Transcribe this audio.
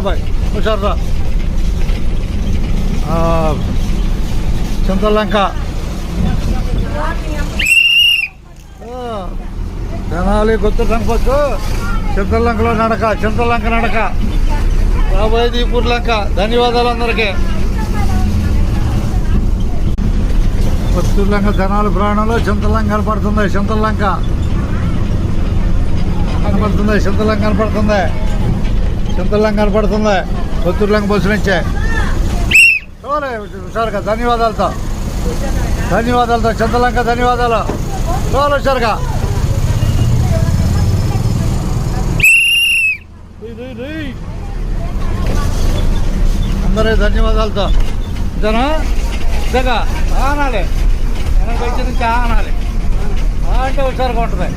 Bye హుషారు రా. చింతలంక తెనాలి కొత్త సంపత్తు చింతలంకలో చింతలంక నడక రాబోయేది ఈపూర్ లంక. ధన్యవాదాలు అందరికీ. కొత్తూరు లంక తెనాలి ప్రాణంలో చింతలంక కనపడుతుంది. చింతలంక కనపడుతుంది. కొత్తూరు లంక బస్సు నుంచే హుషారుగా. ధన్యవాదాలతో చింతలంక ధన్యవాదాలు. హుషారుగా అందరూ ధన్యవాదాలతో జగ ఆనాలి. వెనక వచ్చి నుంచి ఆనాలి అంటే హుషారుగా ఉంటుంది.